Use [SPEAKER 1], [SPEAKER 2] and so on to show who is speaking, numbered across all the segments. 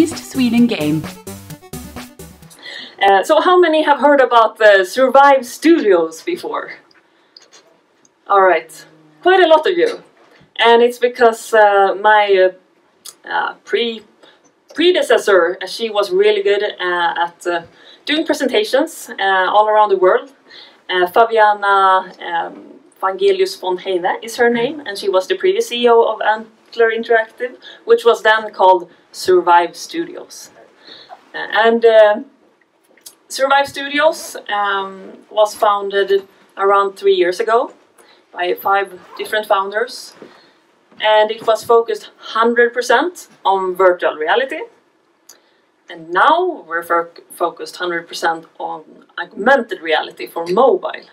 [SPEAKER 1] East Sweden game.
[SPEAKER 2] So how many have heard about the Survive Studios before? Alright, quite a lot of you. And it's because my predecessor, she was really good at doing presentations all around the world. Fabiana Vangelius von Heine is her name, and she was the previous CEO of Antler Interactive, which was then called Survive Studios. Survive Studios was founded around 3 years ago by 5 different founders, and it was focused 100% on virtual reality. And now we're focused 100% on augmented reality for mobile.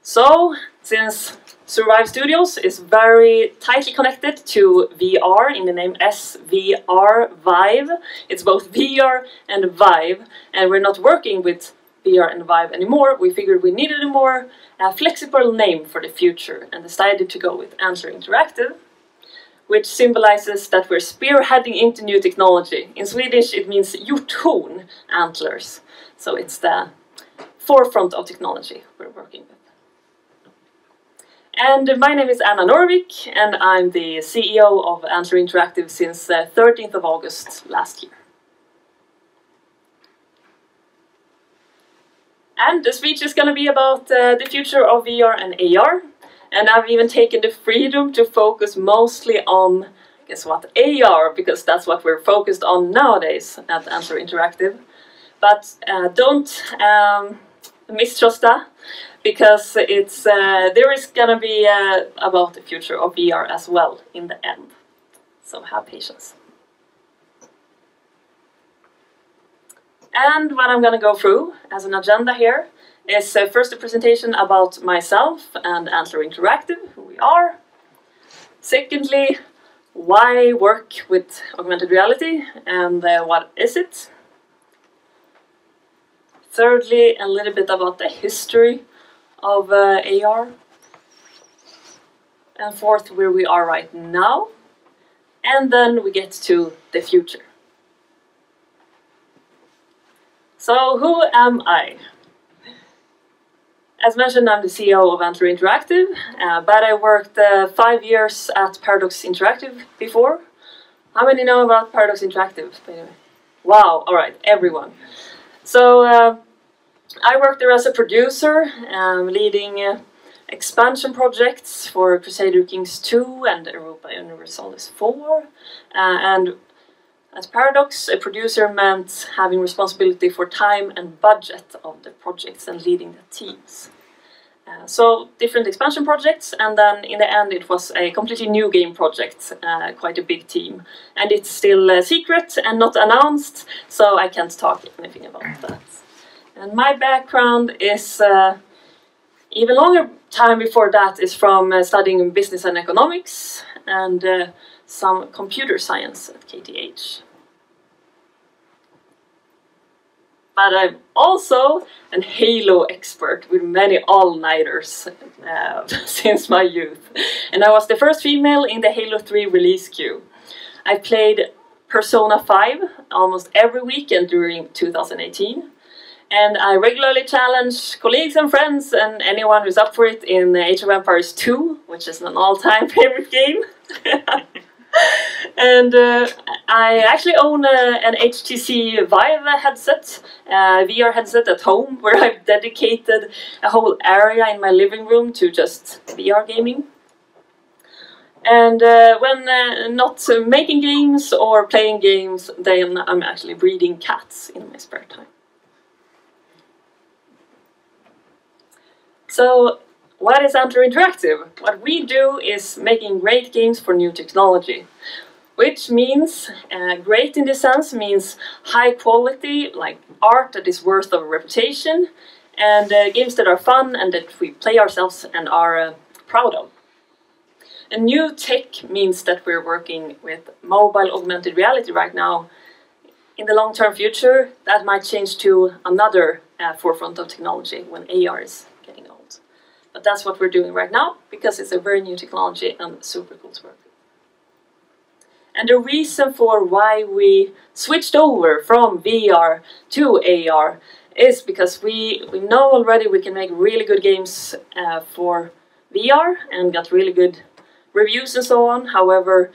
[SPEAKER 2] So, since Survive Studios is very tightly connected to VR in the name SVR Vive, it's both VR and Vive, and we're not working with VR and Vive anymore, we figured we needed a more flexible name for the future and decided to go with Antler Interactive, which symbolizes that we're spearheading into new technology. In Swedish it means hjorthorn antlers, so it's the forefront of technology we're working with. And my name is Anna Norrevik, and I'm the CEO of Antler Interactive since 13th of August last year. And the speech is going to be about the future of VR and AR. And I've even taken the freedom to focus mostly on, guess what, AR, because that's what we're focused on nowadays at Antler Interactive. But don't mistrust that, because it's there is gonna be about the future of VR as well in the end. So have patience. And what I'm gonna go through as an agenda here is first a presentation about myself and Antler Interactive, who we are. Secondly, why work with augmented reality and what is it? Thirdly, a little bit about the history of AR. And fourth, where we are right now. And then we get to the future. So, who am I? As mentioned, I'm the CEO of Antler Interactive, but I worked 5 years at Paradox Interactive before. How many know about Paradox Interactive? Wow, alright, everyone. So, I worked there as a producer, leading expansion projects for Crusader Kings 2 and Europa Universalis 4. And at Paradox, a producer meant having responsibility for time and budget of the projects and leading the teams. So different expansion projects, and then in the end it was a completely new game project, quite a big team. And it's still secret and not announced, so I can't talk anything about that. And my background is even longer time before that is from studying business and economics and some computer science at KTH. But I'm also an Halo expert with many all-nighters since my youth. And I was the first female in the Halo 3 release queue. I played Persona 5 almost every weekend during 2018. And I regularly challenge colleagues and friends and anyone who's up for it in Age of Empires 2, which is an all-time favorite game. And I actually own an HTC Vive headset, VR headset at home, where I've dedicated a whole area in my living room to just VR gaming. And when not making games or playing games, then I'm actually breeding cats in my spare time. So, what is Antler Interactive? What we do is making great games for new technology. Which means, great in this sense, means high quality, like art that is worth of a reputation, and games that are fun and that we play ourselves and are proud of. And new tech means that we're working with mobile augmented reality right now. In the long-term future, that might change to another forefront of technology when AR is getting old. But that's what we're doing right now, because it's a very new technology and super cool to work with. And the reason for why we switched over from VR to AR is because we know already we can make really good games for VR and got really good reviews and so on. However,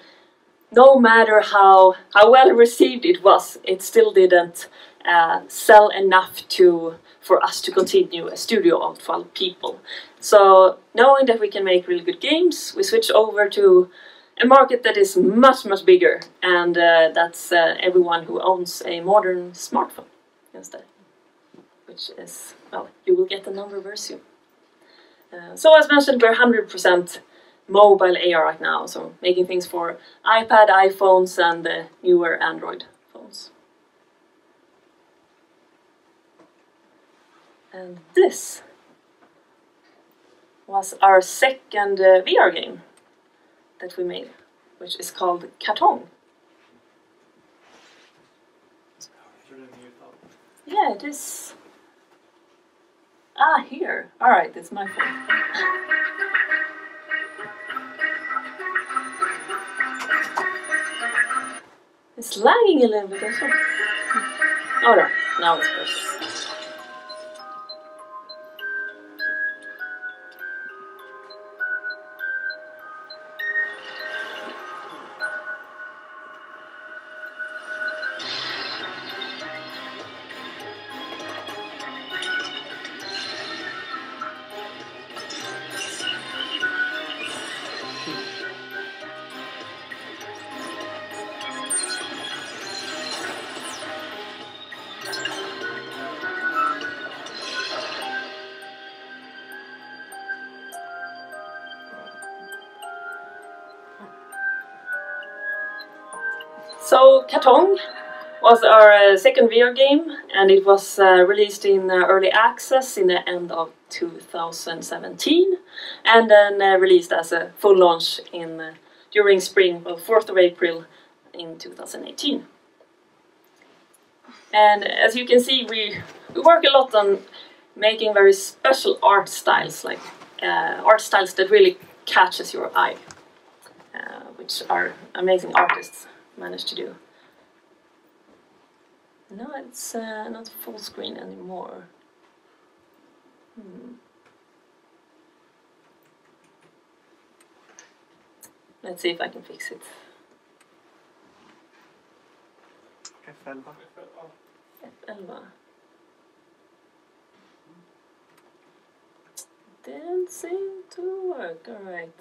[SPEAKER 2] no matter how well received it was, it still didn't sell enough for us to continue a studio of 12 people. So knowing that we can make really good games, we switch over to a market that is much, much bigger, and that's everyone who owns a modern smartphone instead, which is, well, you will get the number very soon. So as mentioned, we're 100% mobile AR right now, so making things for iPad, iPhones, and newer Android phones. And this was our second VR game that we made, which is called Kartong. Yeah, it is. Ah, here. Alright, it's my phone. It's lagging a little bit as well. Alright, now it's perfect. So Kartong was our second VR game, and it was released in early access in the end of 2017, and then released as a full launch during spring, well, 4th of April in 2018. And as you can see, we work a lot on making very special art styles, like art styles that really catches your eye, which our amazing artists managed to do. No, it's not full screen anymore. Let's see if I can fix it.
[SPEAKER 1] F11.
[SPEAKER 2] F11. Didn't seem to work. Alright.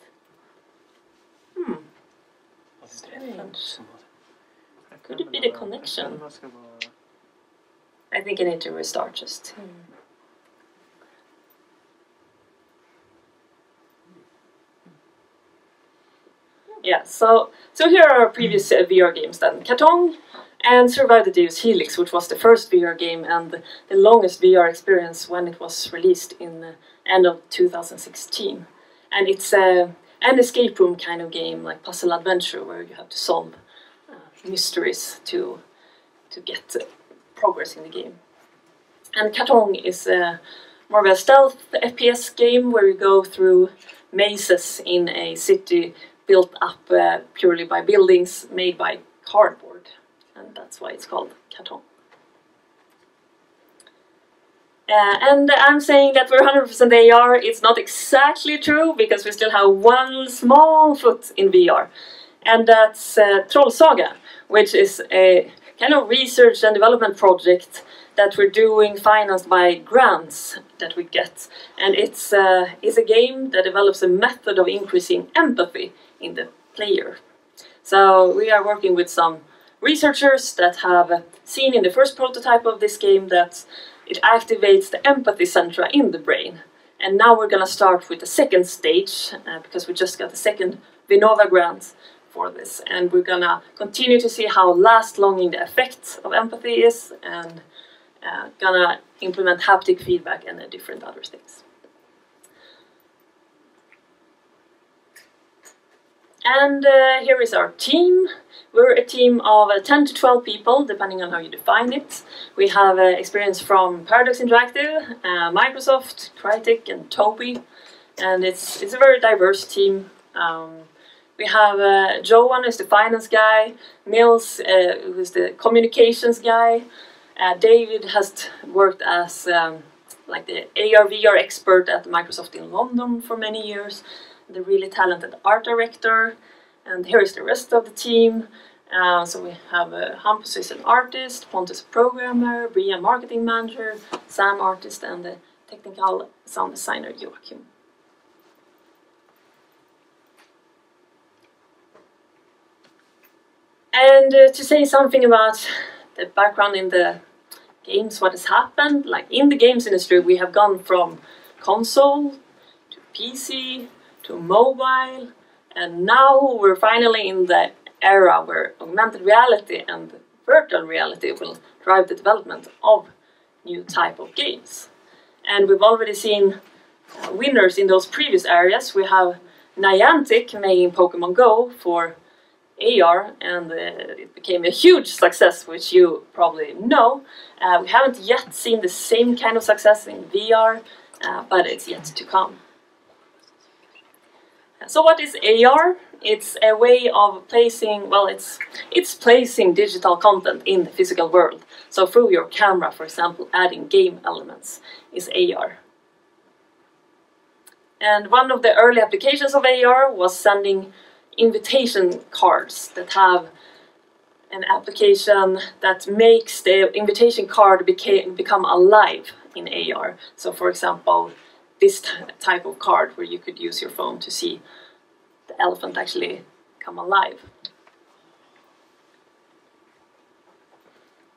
[SPEAKER 2] Strange. Could it be the connection? I think I need to restart just. Yeah, so here are our previous VR games then. Kartong and Survive the Deus Helix, which was the first VR game and the longest VR experience when it was released in the end of 2016. And it's an escape room kind of game, like puzzle adventure, where you have to solve mysteries to get progress in the game. And Kartong is more of a stealth FPS game where you go through mazes in a city built up purely by buildings made by cardboard, and that's why it's called Kartong. And I'm saying that we're 100% AR. It's not exactly true, because we still have one small foot in VR, and that's Troll Saga, which is a kind of research and development project that we're doing financed by grants that we get. And it's a game that develops a method of increasing empathy in the player. So we are working with some researchers that have seen in the first prototype of this game that it activates the empathy centra in the brain. And now we're going to start with the second stage, because we just got the second Vinnova grant for this. And we're going to continue to see how last-longing the effect of empathy is, and gonna implement haptic feedback and different other things. And here is our team. We're a team of 10 to 12 people, depending on how you define it. We have experience from Paradox Interactive, Microsoft, Crytek, and Tobii. And it's a very diverse team. We have Johan, who's the finance guy, Nils, who's the communications guy. David has worked as like the AR/VR expert at Microsoft in London for many years, the really talented art director, and here is the rest of the team. So we have Hampus is an artist, Pontus a programmer, Bria marketing manager, Sam artist, and the technical sound designer Joachim. And to say something about the background in the games, what has happened, like in the games industry we have gone from console to PC to mobile, and now we're finally in the era where augmented reality and virtual reality will drive the development of new type of games. And we've already seen winners in those previous areas. We have Niantic making Pokemon Go for AR, and it became a huge success, which you probably know. We haven't yet seen the same kind of success in VR, but it's yet to come. So what is AR? It's a way of placing, well, it's placing digital content in the physical world. So through your camera, for example, adding game elements is AR. And one of the early applications of AR was sending invitation cards that have an application that makes the invitation card become alive in AR. So for example, this type of card where you could use your phone to see the elephant actually come alive.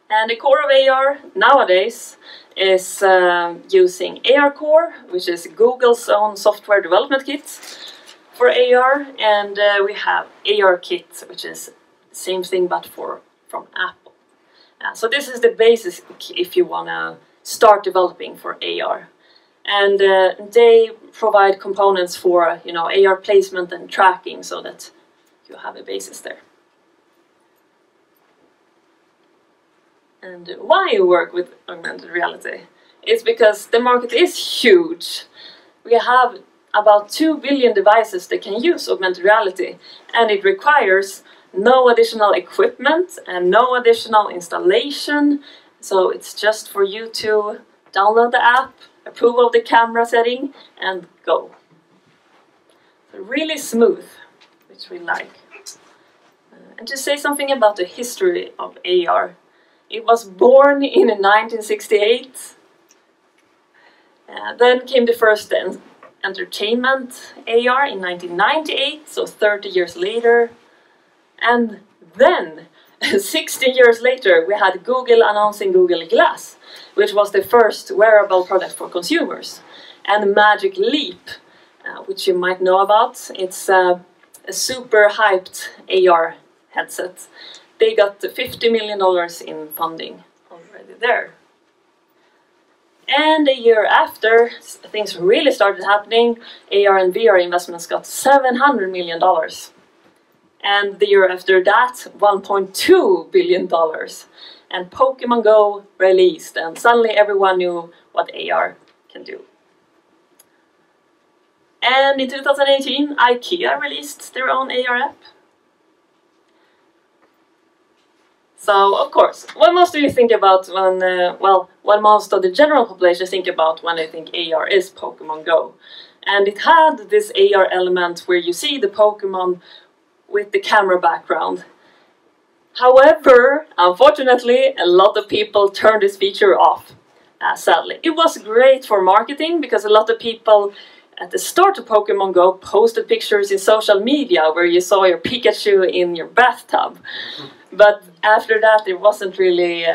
[SPEAKER 2] And the core of AR nowadays is using AR Core, which is Google's own software development kit for AR, and we have AR Kit, which is the same thing but from Apple. So this is the basis if you want to start developing for AR. And they provide components for AR placement and tracking so that you have a basis there. And why you work with augmented reality? It's because the market is huge. We have about 2 billion devices that can use augmented reality, and it requires no additional equipment and no additional installation. So it's just for you to download the app, approve of the camera setting, and go. So really smooth, which we like. And to say something about the history of AR, it was born in 1968. Then came the first entertainment AR in 1998, so 30 years later. And then, 16 years later, we had Google announcing Google Glass, which was the first wearable product for consumers. And Magic Leap, which you might know about, it's a super hyped AR headset. They got $50 million in funding already there. And a year after, things really started happening. AR and VR investments got $700 million. And the year after that, $1.2 billion. And Pokemon Go released, and suddenly everyone knew what AR can do. And in 2018, IKEA released their own AR app. So, of course, what most do you think about when, what most of the general population think about when they think AR is Pokemon Go. And it had this AR element where you see the Pokemon with the camera background. However, unfortunately, a lot of people turned this feature off, sadly. It was great for marketing because a lot of people at the start of Pokemon Go posted pictures in social media where you saw your Pikachu in your bathtub. But after that, there wasn't really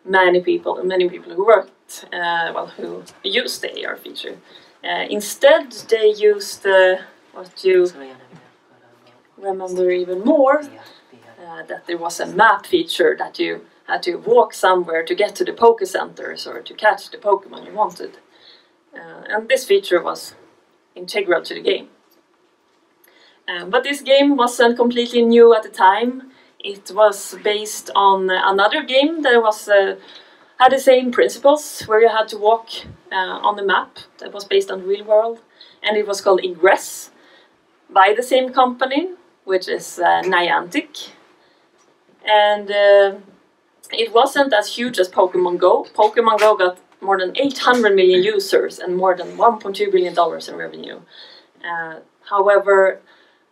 [SPEAKER 2] many people who worked, who used the AR feature. Instead, they used what you remember even more, that there was a map feature that you had to walk somewhere to get to the Poke Centers or to catch the Pokemon you wanted. And this feature was integral to the game. But this game wasn't completely new at the time. It was based on another game that was had the same principles, where you had to walk on the map that was based on the real world, and it was called Ingress. by the same company, which is Niantic. And it wasn't as huge as Pokemon Go. Pokemon Go got more than 800 million users and more than $1.2 billion in revenue. However,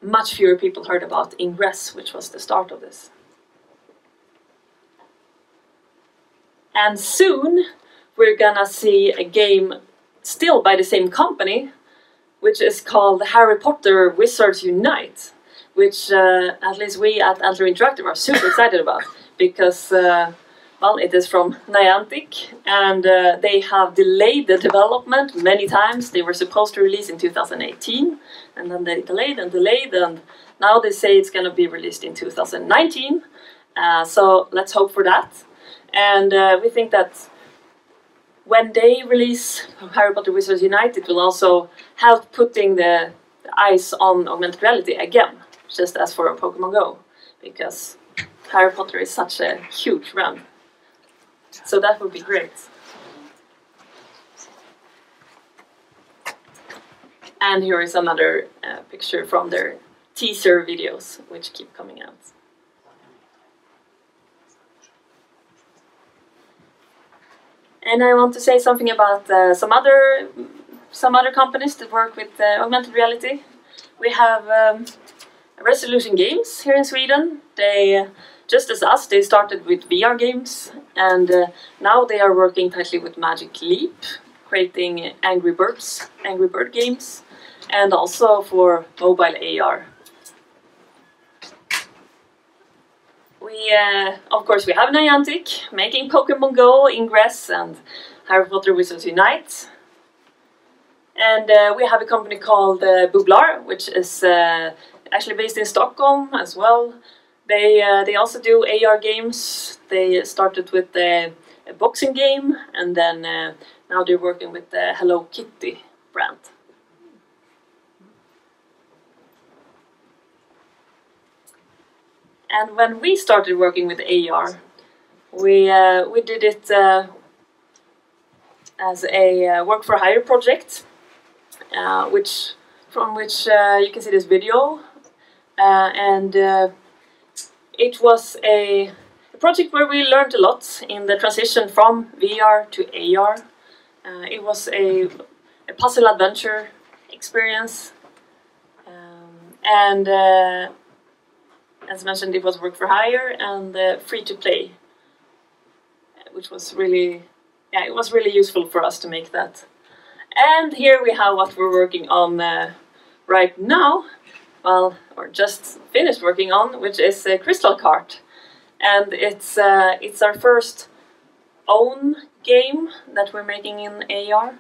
[SPEAKER 2] much fewer people heard about Ingress, which was the start of this. And soon we're gonna see a game still by the same company, which is called Harry Potter Wizards Unite, which at least we at Antler Interactive are super excited about, because well, it is from Niantic, and they have delayed the development many times. They were supposed to release in 2018, and then they delayed, and now they say it's going to be released in 2019. So let's hope for that. And we think that when they release Harry Potter Wizards Unite, it will also help putting the eyes on augmented reality again, just as for Pokemon Go, because Harry Potter is such a huge brand. So that would be great. And here is another picture from their teaser videos, which keep coming out. And I want to say something about some other companies that work with augmented reality. We have Resolution Games here in Sweden. They, just as us, they started with VR games, and now they are working tightly with Magic Leap, creating Angry Bird games, and also for mobile AR. We, of course, we have Niantic making Pokemon Go, Ingress, and Harry Potter Wizards Unite. And we have a company called Bubblar, which is actually based in Stockholm as well. They also do AR games. They started with a boxing game, and then now they're working with the Hello Kitty brand. And when we started working with AR, we did it as a work-for-hire project, from which you can see this video, and it was a project where we learned a lot in the transition from VR to AR. It was a puzzle adventure experience, and as mentioned, it was work for hire and free to play, which was really, it was really useful for us to make that. And here we have what we're working on right now. Well, or just finished working on, which is a Crystal Cart, and it's our first own game that we're making in AR,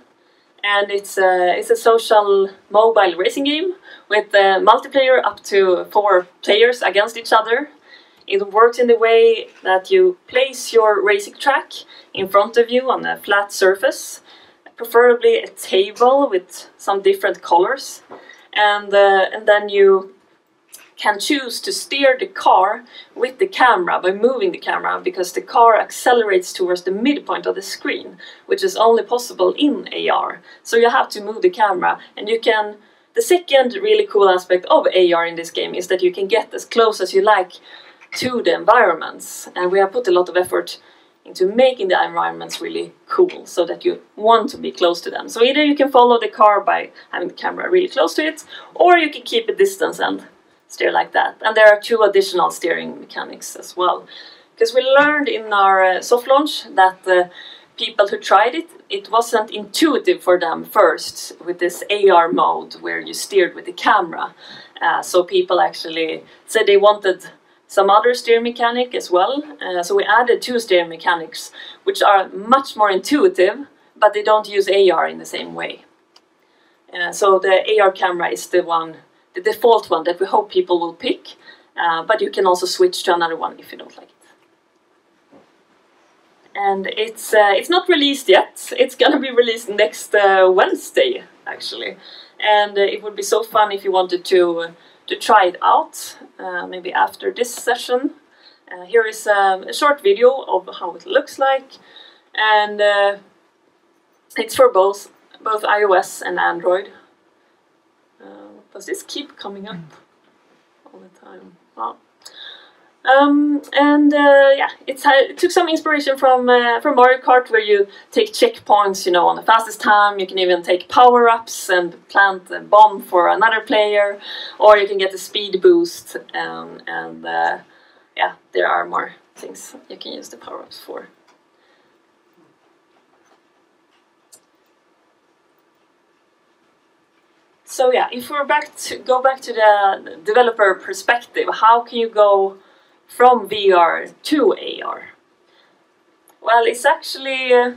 [SPEAKER 2] and it's a social mobile racing game with multiplayer up to 4 players against each other. It works in the way that you place your racing track in front of you on a flat surface, preferably a table with some different colors. And then you can choose to steer the car with the camera by moving the camera, because the car accelerates towards the midpoint of the screen, which is only possible in AR. So you have to move the camera, and you can... The second really cool aspect of AR in this game is that you can get as close as you like to the environments, and we have put a lot of effort into making the environments really cool, so that you want to be close to them. So either you can follow the car by having the camera really close to it, or you can keep a distance and steer like that. And there are 2 additional steering mechanics as well. Because we learned in our soft launch that people who tried it, it wasn't intuitive for them first with this AR mode where you steered with the camera. So people actually said they wanted some other steering mechanic as well, so we added 2 steering mechanics which are much more intuitive, but they don't use AR in the same way. So the AR camera is the default one that we hope people will pick, but you can also switch to another one if you don't like it. And it's not released yet. It's gonna be released next Wednesday actually, and it would be so fun if you wanted to try it out, maybe after this session. Here is a short video of how it looks like, and it's for both iOS and Android. Does this keep coming up all the time? Wow. Yeah, it took some inspiration from Mario Kart, where you take checkpoints, you know, on the fastest time. You can even take power-ups and plant a bomb for another player, or you can get a speed boost. Yeah, there are more things you can use the power-ups for. So yeah, if we're go back to the developer perspective, how can you go from VR to AR? Well, it's actually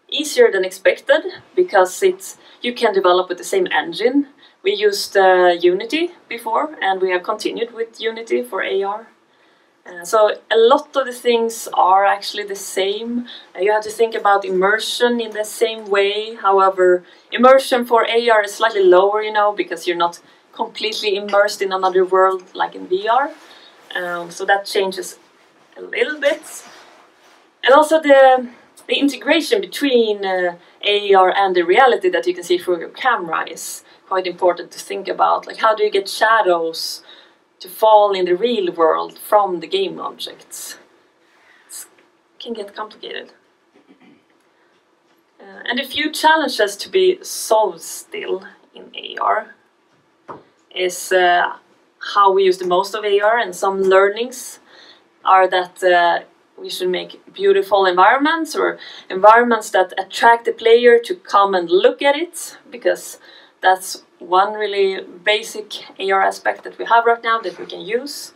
[SPEAKER 2] easier than expected, because you can develop with the same engine. We used Unity before, and we have continued with Unity for AR. So a lot of the things are actually the same. You have to think about immersion in the same way. However, immersion for AR is slightly lower, you know, because you're not completely immersed in another world like in VR. So that changes a little bit. And also the integration between AR and the reality that you can see through your camera is quite important to think about. Like, how do you get shadows to fall in the real world from the game objects? It can get complicated. And a few challenges to be solved still in AR is how we use the most of AR, and some learnings are that we should make beautiful environments, or environments that attract the player to come and look at it, because that's one really basic AR aspect that we have right now that we can use.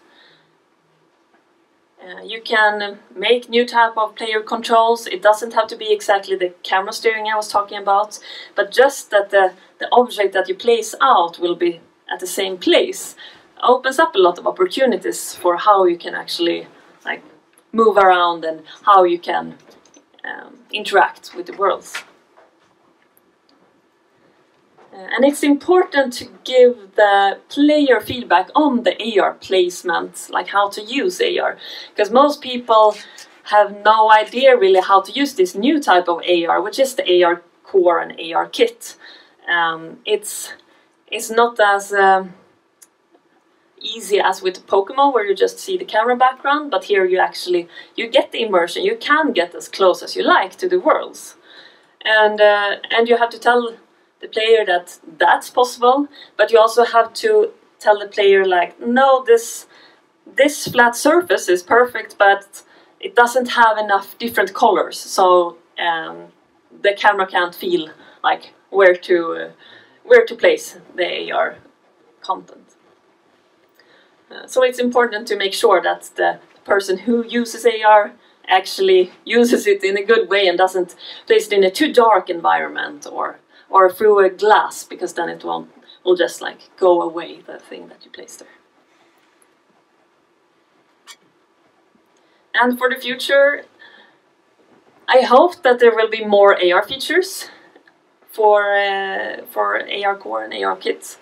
[SPEAKER 2] You can make new type of player controls. It doesn't have to be exactly the camera steering I was talking about, but just that the object that you place out will be at the same place opens up a lot of opportunities for how you can actually like move around and how you can interact with the worlds. And it's important to give the player feedback on the AR placement, like how to use AR, because most people have no idea really how to use this new type of AR, which is the AR core and AR kit. It's not as easy as with Pokemon, where you just see the camera background, but here you get the immersion. You can get as close as you like to the worlds, and you have to tell the player that that's possible, but you also have to tell the player, like, no, this flat surface is perfect, but it doesn't have enough different colors, so the camera can't feel like where to place the AR content. So it's important to make sure that the person who uses AR actually uses it in a good way and doesn't place it in a too dark environment or through a glass, because then it will just like go away, the thing that you place there. And for the future, I hope that there will be more AR features for AR core and AR kits.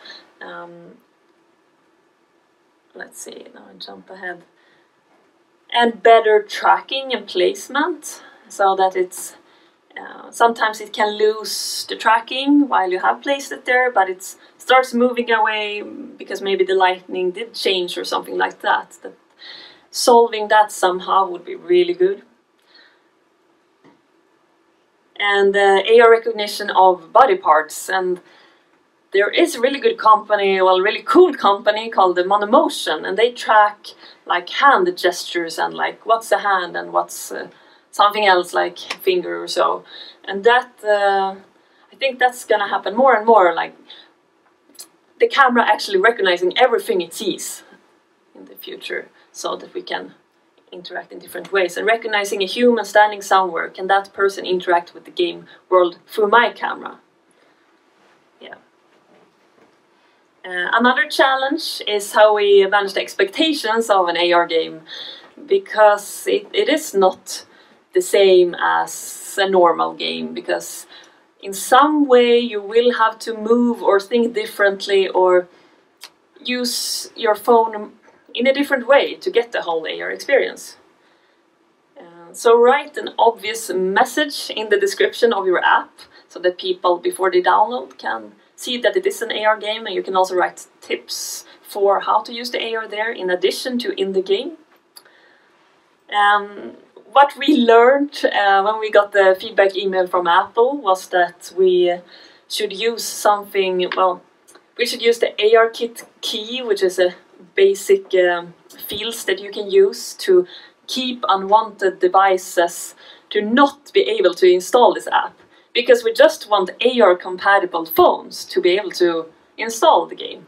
[SPEAKER 2] Let's see, now I jump ahead. And better tracking and placement, so that it's sometimes it can lose the tracking while you have placed it there, but it starts moving away because maybe the lighting did change or something like that. Solving that somehow would be really good. And AR recognition of body parts, and there is a really good company, well, really cool company called the Monomotion, and they track like hand gestures and like what's a hand and what's something else like finger or so. And that I think that's gonna happen more and more, like the camera actually recognizing everything it sees in the future, so that we can interact in different ways. And recognizing a human standing somewhere, can that person interact with the game world through my camera? Yeah. Another challenge is how we manage the expectations of an AR game, because it is not the same as a normal game, because in some way you will have to move or think differently or use your phone in a different way to get the whole AR experience. So write an obvious message in the description of your app, so that people before they download can see that it is an AR game, and you can also write tips for how to use the AR there in addition to in the game. What we learned when we got the feedback email from Apple was that we should use something, well, we should use the ARKit key, which is a basic fields that you can use to keep unwanted devices to not be able to install this app. Because we just want AR compatible phones to be able to install the game.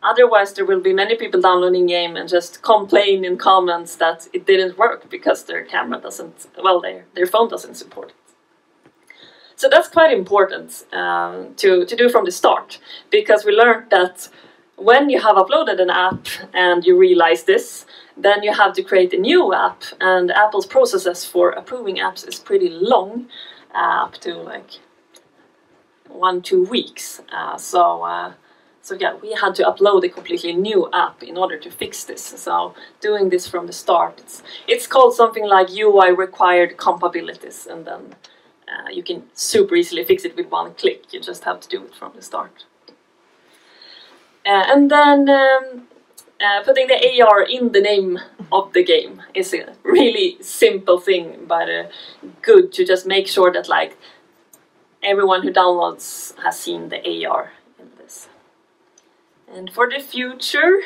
[SPEAKER 2] Otherwise there will be many people downloading the game and just complain in comments that it didn't work because their camera doesn't, well, their phone doesn't support it. So that's quite important to do from the start, because we learned that when you have uploaded an app and you realize this, then you have to create a new app, and Apple's processes for approving apps is pretty long, up to like 1-2 weeks. So yeah, we had to upload a completely new app in order to fix this. So doing this from the start, it's called something like UI required compatibilities, and then you can super easily fix it with one click. You just have to do it from the start. And then putting the AR in the name of the game is a really simple thing, but good to just make sure that like everyone who downloads has seen the AR in this. And for the future,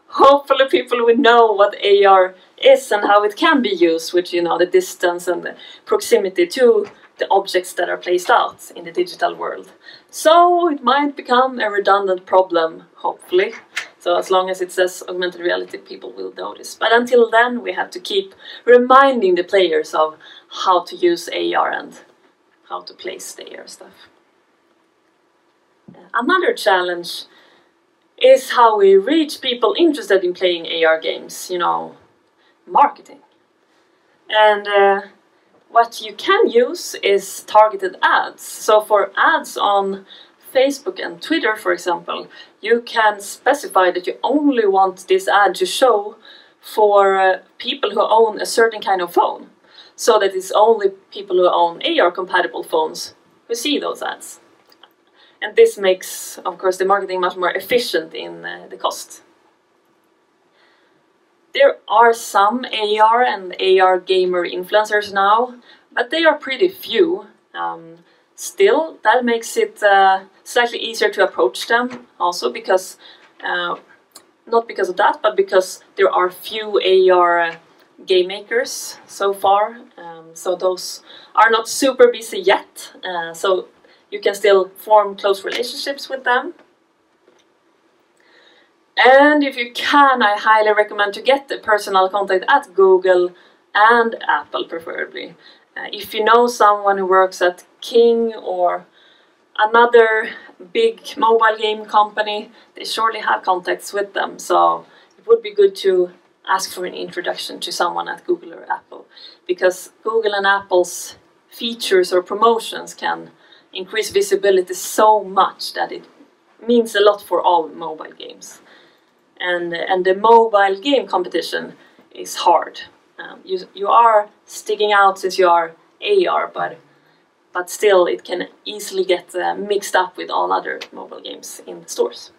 [SPEAKER 2] hopefully people will know what AR is and how it can be used with, you know, the distance and the proximity to the objects that are placed out in the digital world. So it might become a redundant problem, hopefully. So as long as it says augmented reality, people will notice. But until then, we have to keep reminding the players of how to use AR and how to place the AR stuff. Another challenge is how we reach people interested in playing AR games, you know, marketing. And what you can use is targeted ads. So for ads on Facebook and Twitter, for example, you can specify that you only want this ad to show for people who own a certain kind of phone. So that it's only people who own AR compatible phones who see those ads. And this makes, of course, the marketing much more efficient in the cost. There are some AR and AR gamer influencers now, but they are pretty few. Still, that makes it slightly easier to approach them, also because, not because of that, but because there are few AR game makers so far. So those are not super busy yet, so you can still form close relationships with them. And if you can, I highly recommend to get a personal contact at Google and Apple preferably. If you know someone who works at King or another big mobile game company, they surely have contacts with them. So it would be good to ask for an introduction to someone at Google or Apple, because Google and Apple's features or promotions can increase visibility so much that it means a lot for all mobile games. And the mobile game competition is hard. You are sticking out since you are AR, but still it can easily get mixed up with all other mobile games in the stores.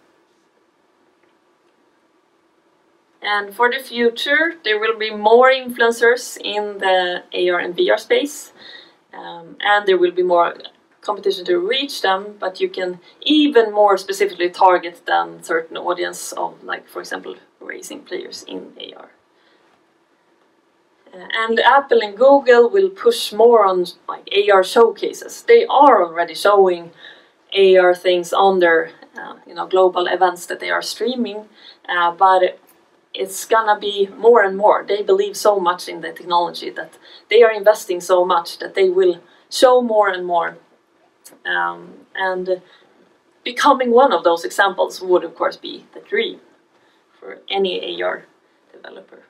[SPEAKER 2] And for the future, there will be more influencers in the AR and VR space, and there will be more competition to reach them, but you can even more specifically target than certain audience of, like, for example, racing players in AR. And Apple and Google will push more on like AR showcases. They are already showing AR things on their global events that they are streaming, but it's gonna be more and more. They believe so much in the technology that they are investing so much that they will show more and more. And becoming one of those examples would of course be the dream for any AR developer.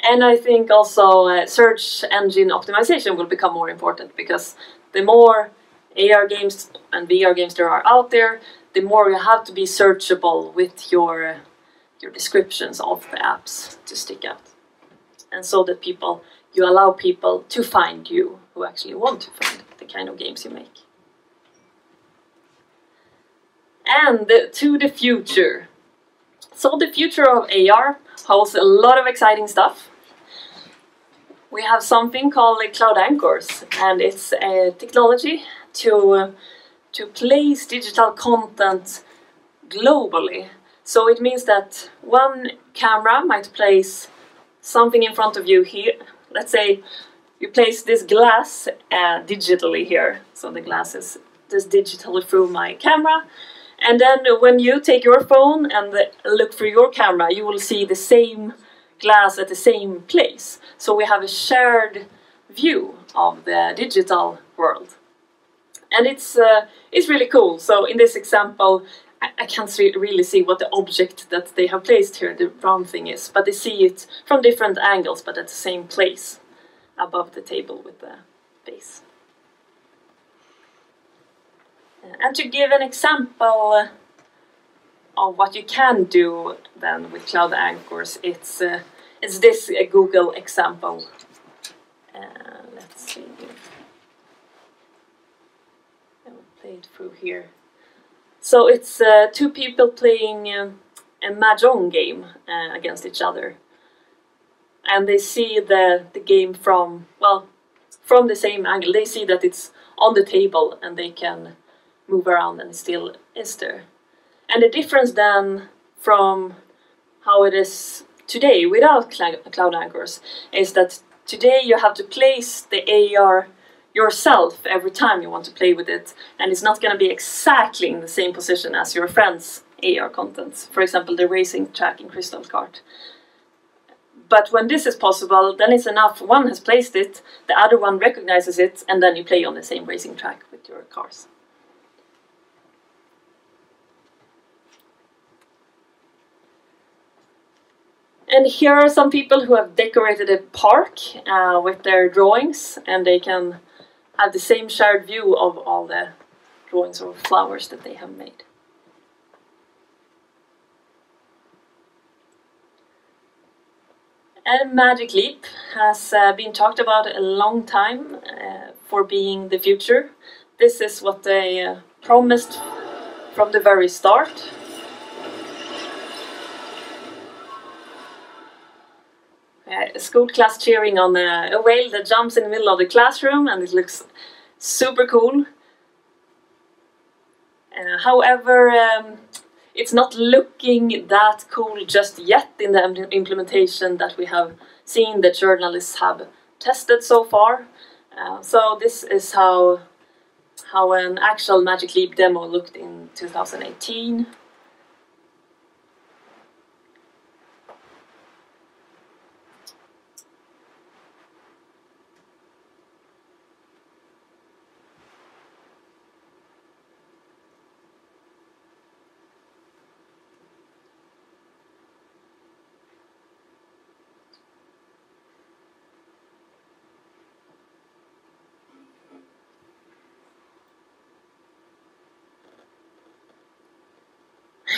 [SPEAKER 2] And I think also search engine optimization will become more important, because the more AR games and VR games there are out there, the more you have to be searchable with your descriptions of the apps to stick out. And so that you allow people to find you who actually want to find the kind of games you make. And to the future. So the future of AR holds a lot of exciting stuff. We have something called cloud anchors, and it's a technology to place digital content globally. So it means that one camera might place something in front of you here. Let's say you place this glass digitally here. So the glass is just digitally through my camera. And then when you take your phone and look through your camera, you will see the same glass at the same place. So we have a shared view of the digital world. And it's really cool. So in this example, I can't really see what the object that they have placed here, the round thing is, but they see it from different angles, but at the same place, above the table with the base. And to give an example of what you can do then with cloud anchors, it's this Google example. Let's see. I will play it through here. So it's two people playing a mahjong game against each other, and they see the game from the same angle. They see that it's on the table and they can move around and it still is there. And the difference then from how it is today without cloud anchors is that today you have to place the AR yourself every time you want to play with it, and it's not going to be exactly in the same position as your friend's AR contents. For example, the racing track in Crystal Kart. But when this is possible, then it's enough. One has placed it, the other one recognizes it, and then you play on the same racing track with your cars. And here are some people who have decorated a park with their drawings, and they can have the same shared view of all the drawings or flowers that they have made. And Magic Leap has been talked about a long time for being the future. This is what they promised from the very start. A school class cheering on a whale that jumps in the middle of the classroom, and it looks super cool. However, it's not looking that cool just yet in the implementation that we have seen that journalists have tested so far. So this is how an actual Magic Leap demo looked in 2018.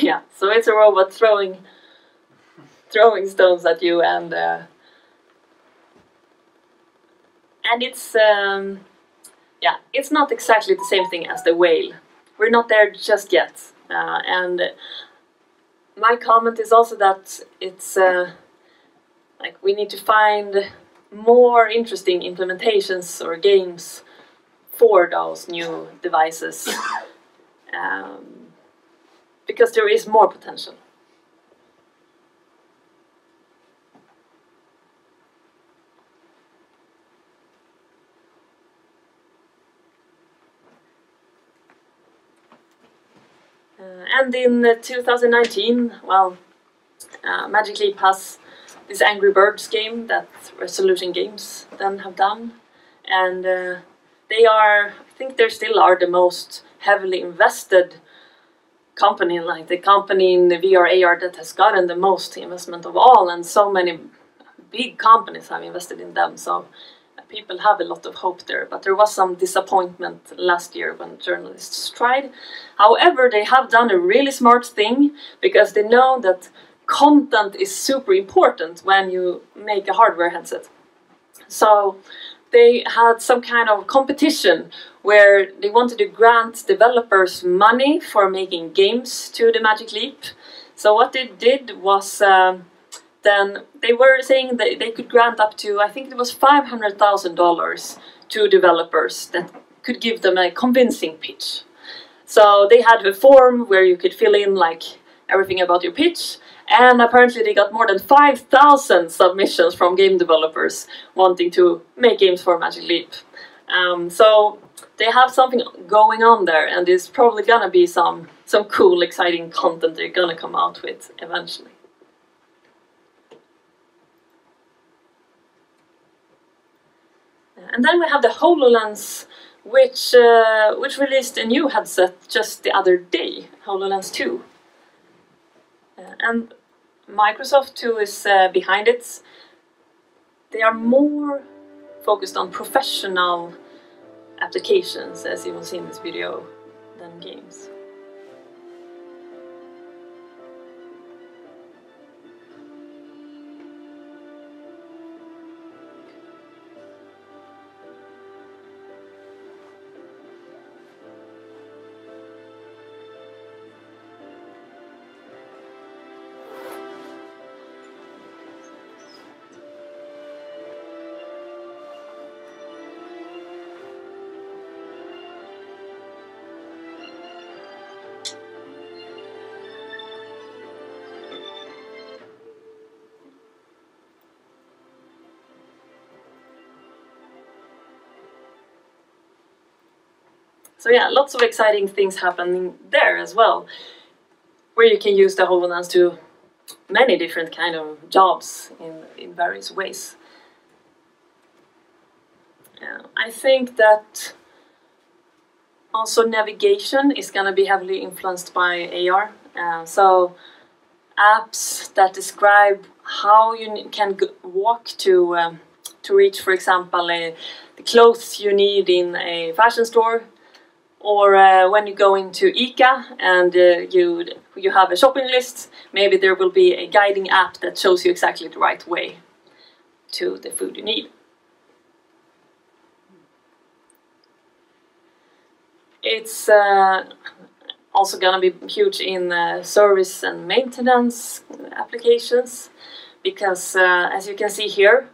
[SPEAKER 2] Yeah, so it's a robot throwing stones at you, and it's it's not exactly the same thing as the whale. We're not there just yet, and my comment is also that it's like we need to find more interesting implementations or games for those new devices. Because there is more potential. And in 2019, Magic Leap has this Angry Birds game that Resolution Games then have done. And they are, I think they still are the most heavily invested company, like the company in the VR AR that has gotten the most investment of all, and so many big companies have invested in them, so people have a lot of hope there. But there was some disappointment last year when journalists tried. However, they have done a really smart thing, because they know that content is super important when you make a hardware headset. So they had some kind of competition where they wanted to grant developers money for making games to the Magic Leap. So what they did was then they were saying that they could grant up to, I think it was $500,000 to developers that could give them a convincing pitch. So they had a form where you could fill in like everything about your pitch, and apparently they got more than 5,000 submissions from game developers wanting to make games for Magic Leap. So they have something going on there, and there's probably gonna be some cool, exciting content they're gonna come out with eventually. And then we have the HoloLens, which released a new headset just the other day, HoloLens 2. And Microsoft too is behind it. They are more focused on professional applications, as you will see in this video, than games. So yeah, lots of exciting things happening there as well, where you can use the HoloLens to many different kind of jobs in various ways. I think that also navigation is going to be heavily influenced by AR. So apps that describe how you can walk to reach, for example, the clothes you need in a fashion store. Or when you go into ICA and you have a shopping list, maybe there will be a guiding app that shows you exactly the right way to the food you need. It's also gonna be huge in service and maintenance applications, because as you can see here,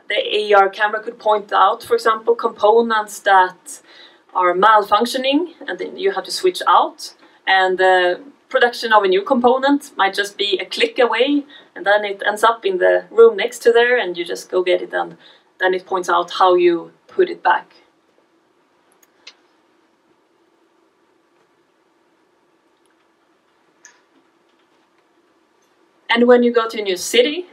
[SPEAKER 2] the AR camera could point out, for example, components that are malfunctioning, and then you have to switch out, and the production of a new component might just be a click away, and then it ends up in the room next to there, and you just go get it, and then it points out how you put it back. And when you go to a new city,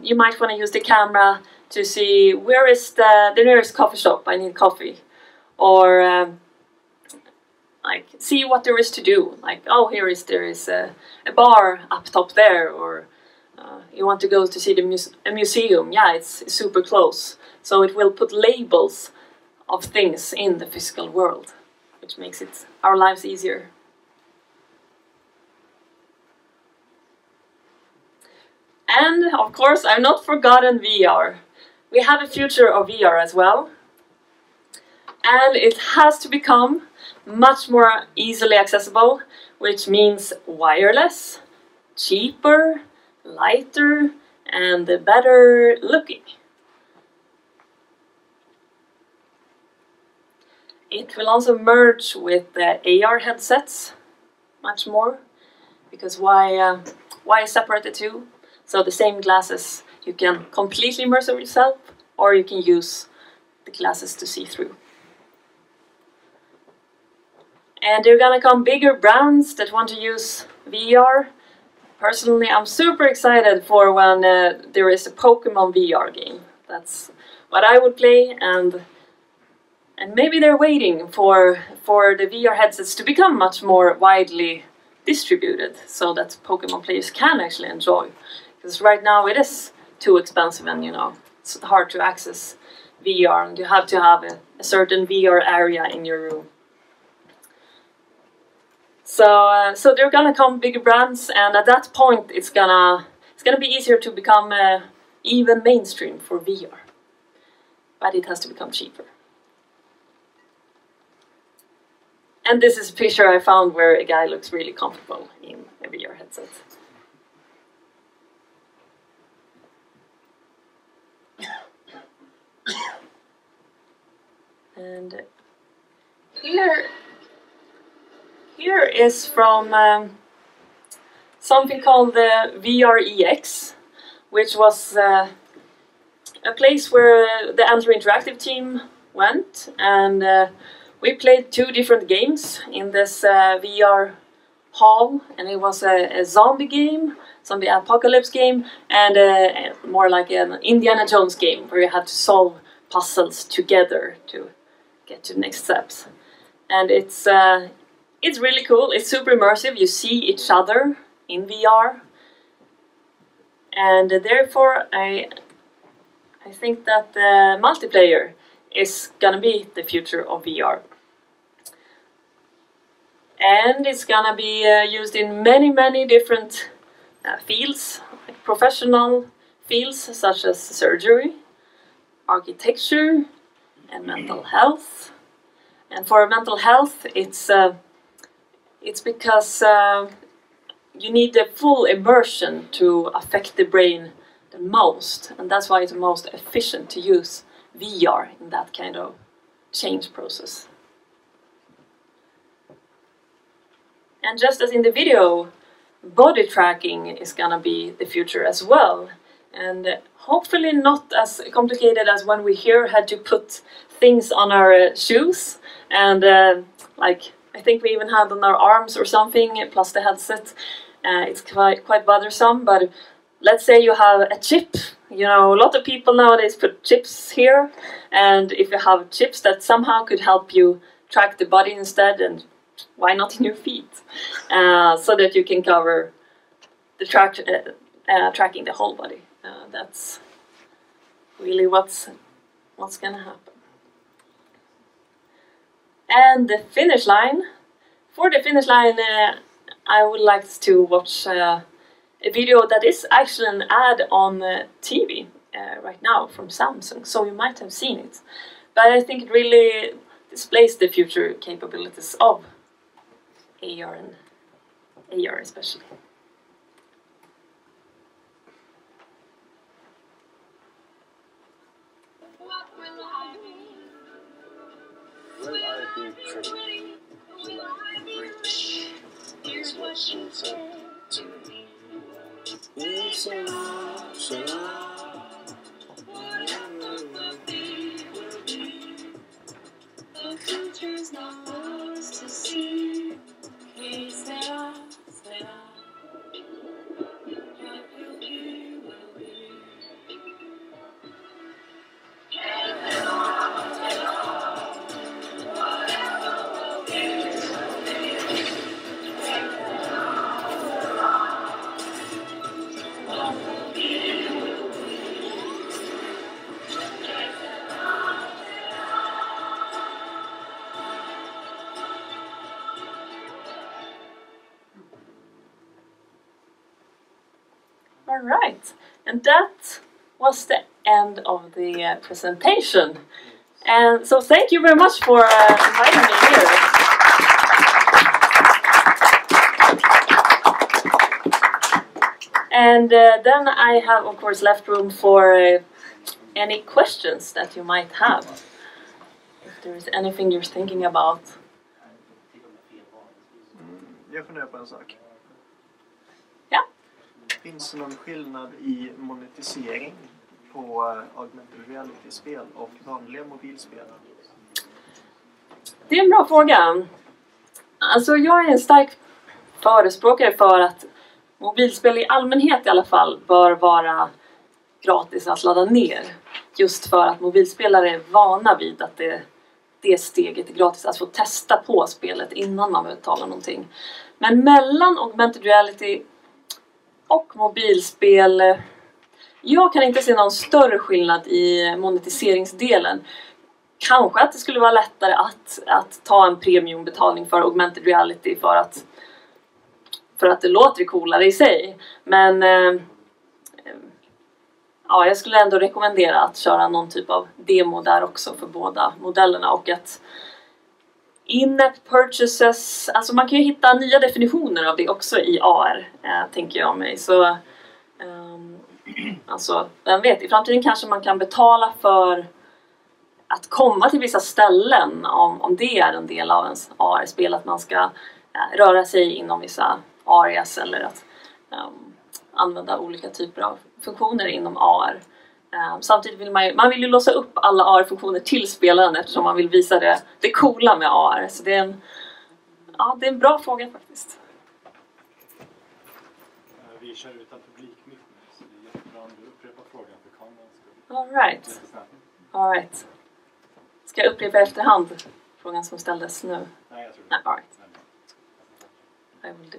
[SPEAKER 2] you might want to use the camera to see where is the nearest coffee shop, I need coffee. Or like see what there is to do, like, oh, there is a bar up top there, or you want to go to see a museum, yeah, it's super close. So it will put labels of things in the physical world, which makes our lives easier. And of course, I've not forgotten VR. We have a future of VR as well. And it has to become much more easily accessible, which means wireless, cheaper, lighter, and better looking. It will also merge with the AR headsets much more, because why separate the two? So the same glasses, you can completely immerse yourself, or you can use the glasses to see through. And they're gonna come bigger brands that want to use VR. Personally, I'm super excited for when there is a Pokemon VR game. That's what I would play, and maybe they're waiting for the VR headsets to become much more widely distributed, so that Pokemon players can actually enjoy. Because right now it is too expensive, and it's hard to access VR, and you have to have a certain VR area in your room. So they're gonna come bigger brands, and at that point it's gonna be easier to become even mainstream for VR. But it has to become cheaper. And this is a picture I found where a guy looks really comfortable in a VR headset. And here is from something called the VREX, which was a place where the Antler Interactive team went, and we played 2 different games in this VR hall, and it was a zombie game, zombie apocalypse game, and more like an Indiana Jones game where you had to solve puzzles together to get to the next steps. And it's really cool. It's super immersive. You see each other in VR, and therefore I think that the multiplayer is gonna be the future of VR. And it's gonna be used in many different fields, like professional fields such as surgery, architecture, and mental health. And for mental health, it's because you need the full immersion to affect the brain the most, and that's why it's most efficient to use VR in that kind of change process. And just as in the video, body tracking is gonna be the future as well, and hopefully not as complicated as when we here had to put things on our shoes, and like I think we even had on our arms or something, plus the headset. It's quite bothersome, but let's say you have a chip. You know, a lot of people nowadays put chips here, and if you have chips that somehow could help you track the body instead, and why not in your feet, so that you can cover the tracking the whole body. That's really what's gonna happen. And the finish line. For the finish line, I would like to watch a video that is actually an ad on TV right now from Samsung, so you might have seen it. But I think it really displays the future capabilities of AR and AR especially.
[SPEAKER 3] Will I be pretty? Will I be rich? Here's what she said to me. It's a lot, whatever will be, will be. The future's not ours to see. Please say what will be, will be.
[SPEAKER 2] Alright, and that was the end of the presentation. And so thank you very much for inviting me here. And then I have, of course, left room for any questions that you might have. If there is anything you're thinking about.
[SPEAKER 1] Jag funderar på en sak.
[SPEAKER 2] Ja.
[SPEAKER 1] Finns det någon skillnad i monetisering på Augmented Reality-spel och vanliga mobilspel?
[SPEAKER 2] Det är en bra fråga. Alltså jag är en stark förespråkare för att mobilspel i allmänhet i alla fall bör vara gratis att ladda ner. Just för att mobilspelare är vana vid att det steget är gratis att få testa på spelet innan man betalar någonting. Men mellan Augmented Reality och mobilspel, jag kan inte se någon större skillnad i monetiseringsdelen. Kanske att det skulle vara lättare att ta en premiumbetalning för Augmented Reality för att det låter coolare i sig. Men ja, jag skulle ändå rekommendera att köra någon typ av demo där också för båda modellerna, och att in-app purchases, alltså man kan ju hitta nya definitioner av det också i AR, tänker jag mig. Så alltså, vem vet, i framtiden kanske man kan betala för att komma till vissa ställen om det är en del av ens AR-spel, att man ska röra sig inom vissa areas eller att använda olika typer av funktioner inom AR. Samtidigt vill man vill ju låsa upp alla AR-funktioner till spelaren eftersom man vill visa det coola med AR. Så det är en bra fråga faktiskt.
[SPEAKER 4] Vi kör utan publikmick nu, så det är jättebra om du upprepar frågan för kamerans skull.
[SPEAKER 2] All right. Ska jag upprepa efterhand frågan som ställdes nu?
[SPEAKER 4] Nej, jag tror
[SPEAKER 2] det. All right. I will do.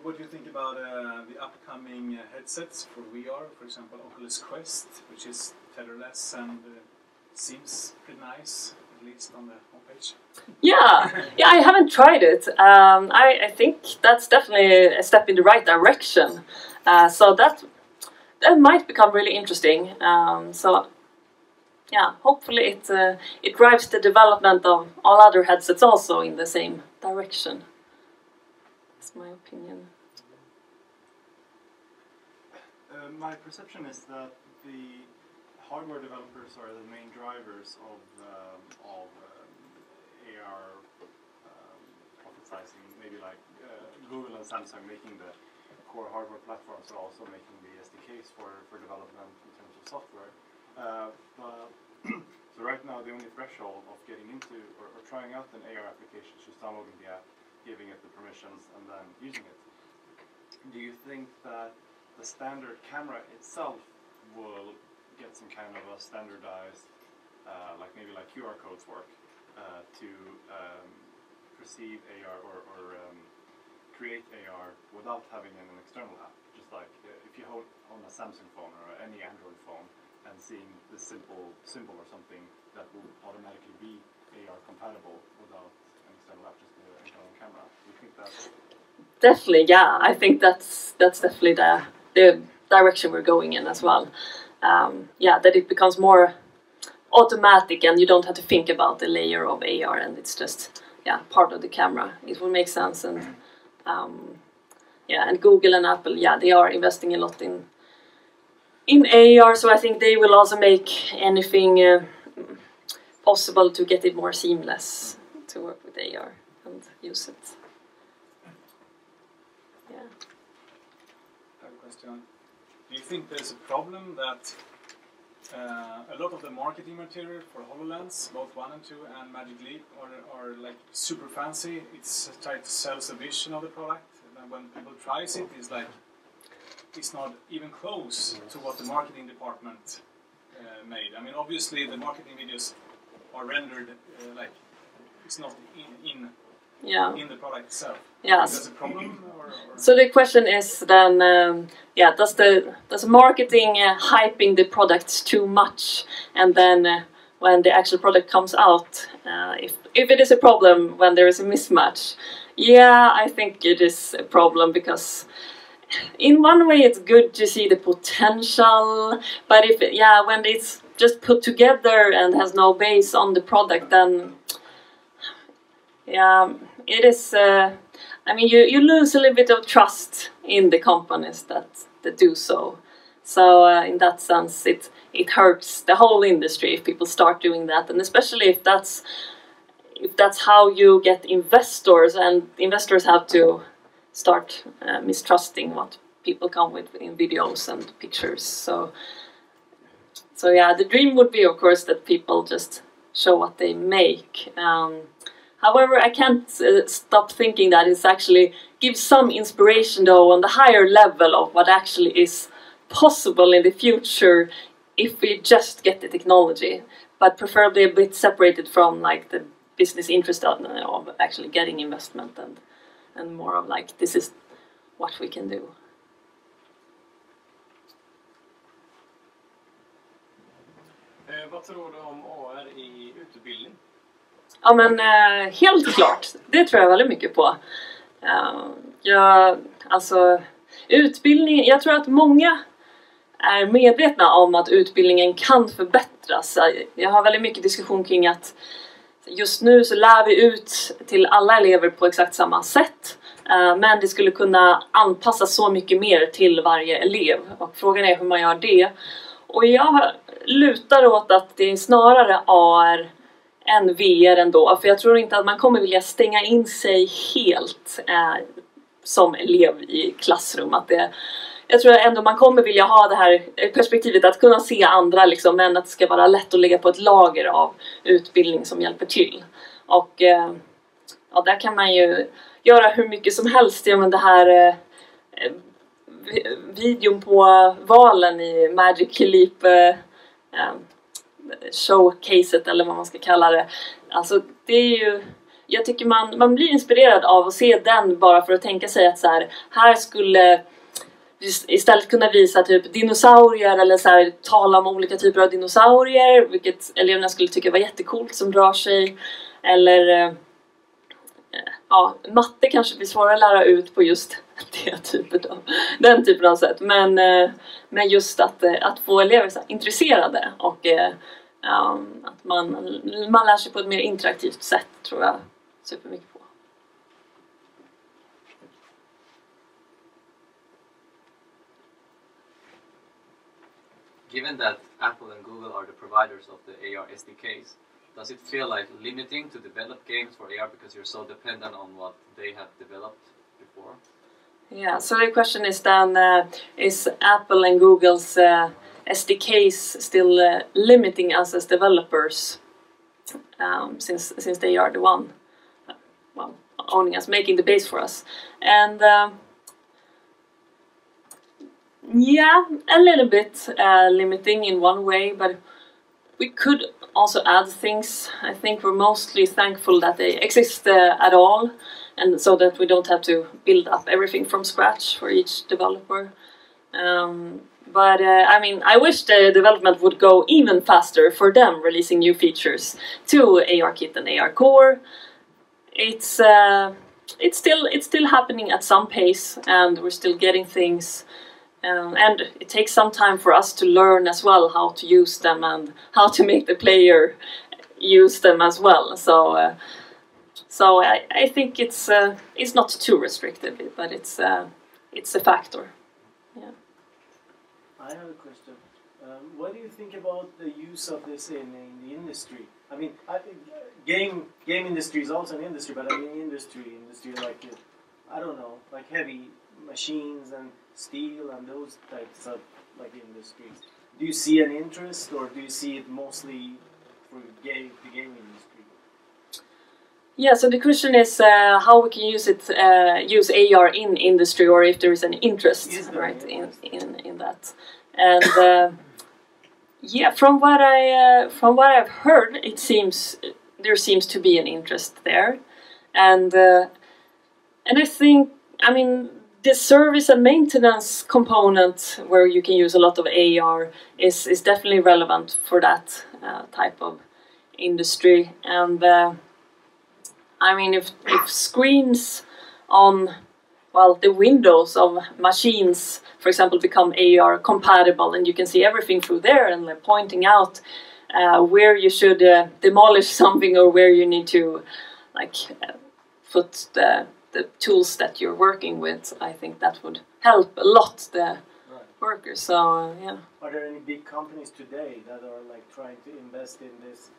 [SPEAKER 4] What do you think about the upcoming headsets for VR? For example, Oculus Quest, which is tetherless and seems pretty nice, at least on the homepage.
[SPEAKER 2] Yeah, I haven't tried it. I think that's definitely a step in the right direction. So that might become really interesting. So yeah, hopefully it drives the development of all other headsets also in the same direction. That's my opinion.
[SPEAKER 4] My perception is that the hardware developers are the main drivers of AR prototyping. Maybe like Google and Samsung making the core hardware platforms are also making the SDKs for development in terms of software. So right now the only threshold of getting into or trying out an AR application is just downloading the app, giving it the permissions and then using it. Do you think that the standard camera itself will get some kind of a standardized, like maybe like QR codes work, to perceive AR or create AR without having an external app? Just like if you hold on a Samsung phone or any Android phone and seeing this simple symbol or something that will automatically be AR compatible without an external app, just the internal camera. Do you think that's...
[SPEAKER 2] Definitely, yeah. I think that's definitely the direction we're going in as well. Yeah, that it becomes more automatic and you don't have to think about the layer of AR and it's just part of the camera. It will make sense and and Google and Apple, they are investing a lot in AR, so I think they will also make anything possible to get it more seamless to work with AR and use it. Yeah.
[SPEAKER 4] I have a question. Do you think there's a problem that a lot of the marketing material for HoloLens, both 1 and 2 and Magic Leap, are like super fancy? It's trying to sell the vision of the product, and when people tries it, it's like it's not even close to what the marketing department made. I mean, obviously the marketing videos are rendered like it's not in the product itself.
[SPEAKER 2] Yes.
[SPEAKER 4] Is that a problem? Or?
[SPEAKER 2] So the question is then, does marketing hyping the products too much, and then when the actual product comes out, if it is a problem when there is a mismatch? Yeah, I think it is a problem because in one way it's good to see the potential, but when it's just put together and has no base on the product, then it is. I mean, you lose a little bit of trust in the companies that do so. So in that sense, it hurts the whole industry if people start doing that, and especially if that's how you get investors, and investors have to start mistrusting what people come with in videos and pictures. So the dream would be, of course, that people just show what they make. However, I can't stop thinking that it's actually gives some inspiration, though, on the higher level of what actually is possible in the future if we just get the technology, but preferably a bit separated from like the business interest of actually getting investment and more of like this is what we can do.
[SPEAKER 4] Vad tror du om AR i utbildning?
[SPEAKER 2] Ja, men helt klart. Det tror jag väldigt mycket på. Utbildning, jag tror att många är medvetna om att utbildningen kan förbättras. Jag har väldigt mycket diskussion kring att just nu så lär vi ut till alla elever på exakt samma sätt. Men det skulle kunna anpassas så mycket mer till varje elev. Och frågan är hur man gör det. Och jag lutar åt att det snarare är än VR ändå. För jag tror inte att man kommer vilja stänga in sig helt som elev i klassrum. Jag tror ändå man kommer vilja ha det här perspektivet att kunna se andra liksom, men att det ska vara lätt att lägga på ett lager av utbildning som hjälper till. Och ja, där kan man ju göra hur mycket som helst. Ja, men det här videon på valen i Magic Leap showcaset eller vad man ska kalla det. Alltså det är ju, jag tycker man blir inspirerad av att se den bara för att tänka sig att så här skulle istället kunna visa typ dinosaurier eller så här, tala om olika typer av dinosaurier, vilket eleverna skulle tycka var jättecoolt som rör sig. Eller ja, matte kanske blir svårare att lära ut på just den typen av sätt. Men just att få elever så här, intresserade och att man lär sig på ett mer interaktivt sätt tror jag supermycket på.
[SPEAKER 5] Given that Apple and Google are the providers of the AR SDKs, does it feel like limiting to develop games for AR because you're so dependent on what they have developed before?
[SPEAKER 2] Yeah, so the question is then, is Apple and Google's SDKs still limiting us as developers since they are the one owning us, making the base for us? And yeah, a little bit limiting in one way, but we could also add things. I think we're mostly thankful that they exist at all, and so that we don't have to build up everything from scratch for each developer. But I mean, I wish the development would go even faster for them releasing new features to ARKit and ARCore. It's still happening at some pace, and we're still getting things. And it takes some time for us to learn as well how to use them and how to make the player use them as well. So I think it's not too restrictive, but it's a factor. Yeah.
[SPEAKER 1] I have a question. What do you think about the use of this in the industry? I mean, game industry is also an industry, but I mean industry like I don't know, like heavy machines and steel and those types of like industries. Do you see an interest, or do you see it mostly for the game industry?
[SPEAKER 2] Yeah, so the question is how we can use AR in industry, or if there is an interest in that. And yeah, from what I've heard, there seems to be an interest there, and I think, I mean, the service and maintenance component where you can use a lot of AR is definitely relevant for that type of industry. And I mean, if screens on, well, the windows of machines, for example, become AR compatible, and you can see everything through there, and like pointing out where you should demolish something, or where you need to like put the tools that you're working with, I think that would help a lot the workers. So yeah.
[SPEAKER 1] Are there any big companies today that are like trying to invest in this,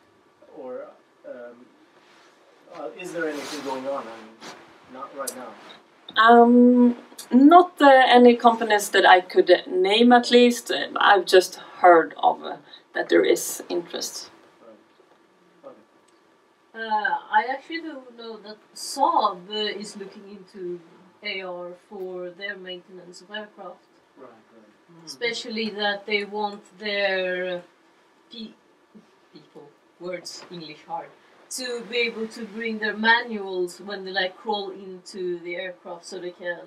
[SPEAKER 1] or is there anything going on? I mean, not right now.
[SPEAKER 2] Not any companies that I could name, at least. I've just heard of that there is interest.
[SPEAKER 6] I actually don't know that Saga is looking into AR for their maintenance of aircraft.
[SPEAKER 1] Right.
[SPEAKER 6] Especially that they want their people, words, English hard, to be able to bring their manuals when they like crawl into the aircraft, so they can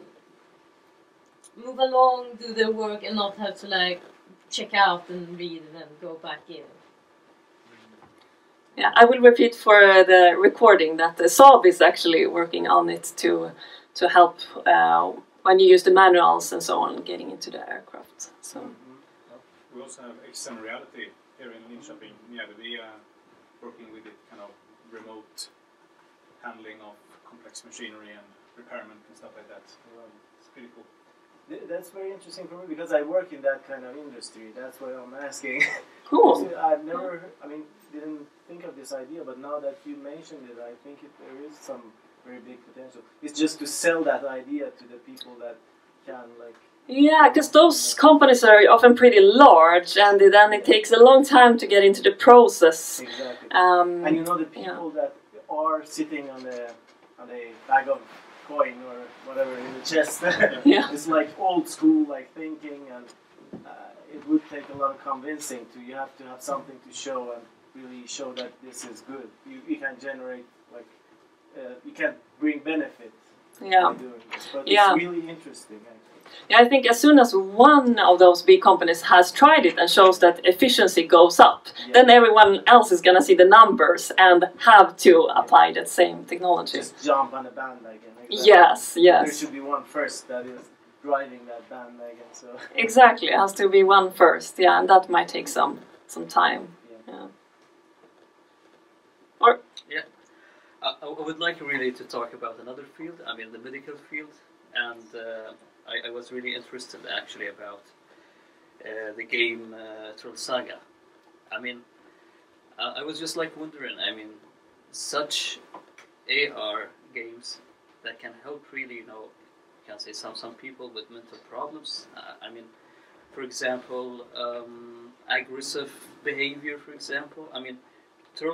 [SPEAKER 6] move along, do their work, and not have to like check out and read and then go back in.
[SPEAKER 2] Yeah, I will repeat for the recording that Saab is actually working on it to help when you use the manuals and so on, getting into the aircraft. So.
[SPEAKER 7] we also have external reality here in Linköping. Yeah, we are working with it kind of remote handling of complex machinery and repairment and stuff like that. It's pretty cool.
[SPEAKER 1] That's very interesting for me because I work in that kind of industry. That's why I'm asking.
[SPEAKER 2] Cool.
[SPEAKER 1] I've never, didn't think of this idea, but now that you mentioned it, I think there is some very big potential. It's just to sell that idea to the people that can, like...
[SPEAKER 2] Yeah, because those companies are often pretty large, and then it takes a long time to get into the process.
[SPEAKER 1] Exactly. And you know the people that are sitting on a bag of coin or whatever in the chest. It's like old school like thinking, and it would take a lot of convincing. You have to have something to show and really show that this is good. You can generate like you can bring benefit by doing this, but it's really interesting.
[SPEAKER 2] Yeah, I think as soon as one of those big companies has tried it and shows that efficiency goes up, then everyone else is going to see the numbers and have to apply that same technology.
[SPEAKER 1] Just jump on the bandwagon. Exactly.
[SPEAKER 2] Yes.
[SPEAKER 1] There should be one first that is driving that bandwagon. So
[SPEAKER 2] exactly, it has to be one first. Yeah, and that might take some time.
[SPEAKER 5] I would like really to talk about another field. I mean, the medical field, and I was really interested actually about the game Saga. I mean, I was just like wondering. I mean, such AR games that can help really, you can say some people with mental problems. I mean, for example, aggressive behavior. For example, I mean.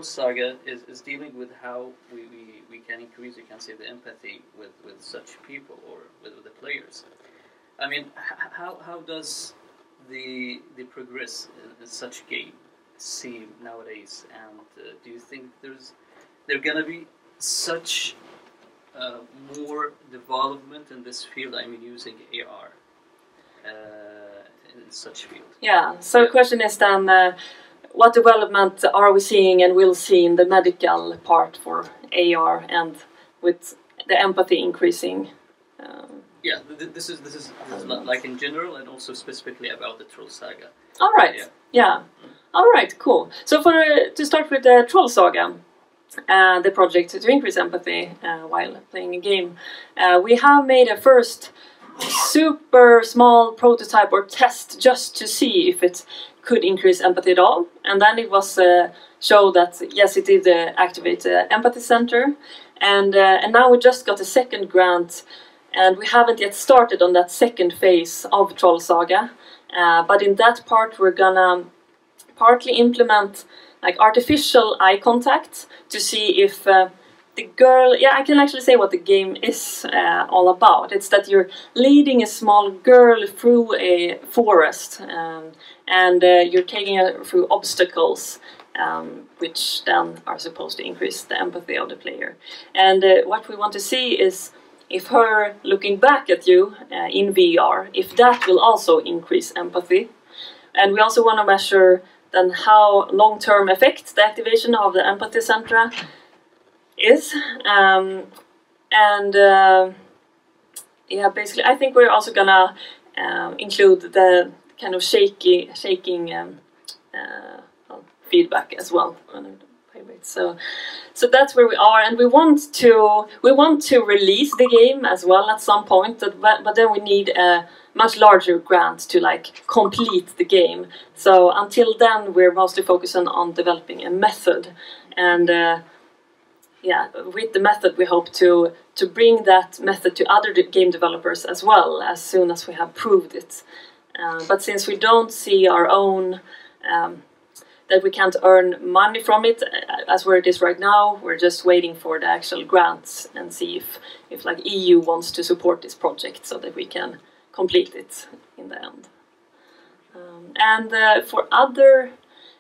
[SPEAKER 5] Saga is dealing with how we can increase, you can say, the empathy with such people or with the players. I mean, how does the progress in such game seem nowadays? And do you think there gonna be such more development in this field? I mean, using AR in such field.
[SPEAKER 2] Yeah. So the question is then. What development are we seeing and will see in the medical part for AR and with the empathy increasing?
[SPEAKER 5] This is like in general and also specifically about the Troll Saga.
[SPEAKER 2] All right, yeah. All right, cool. So to start with the Troll Saga, the project to increase empathy while playing a game, we have made a first super small prototype or test just to see if it could increase empathy at all, and then it was showed that yes, it did activate the empathy center, and now we just got a second grant, and we haven't yet started on that second phase of Troll Saga, but in that part we're gonna partly implement like artificial eye contact to see if the girl, I can actually say what the game is all about. It's that you're leading a small girl through a forest, and you're taking her through obstacles, which then are supposed to increase the empathy of the player. And what we want to see is if her looking back at you in VR, if that will also increase empathy. And we also want to measure then how long-term effect the activation of the empathy centra is, basically I think we're also gonna include the kind of shaking feedback as well. So that's where we are, and we want to release the game as well at some point, but then we need a much larger grant to like complete the game. So until then we're mostly focusing on developing a method, and with the method we hope to bring that method to other game developers as well as soon as we have proved it. But since we don't see our own, that we can't earn money from it as where it is right now, we're just waiting for the actual grants and see if like EU wants to support this project so that we can complete it in the end. And for other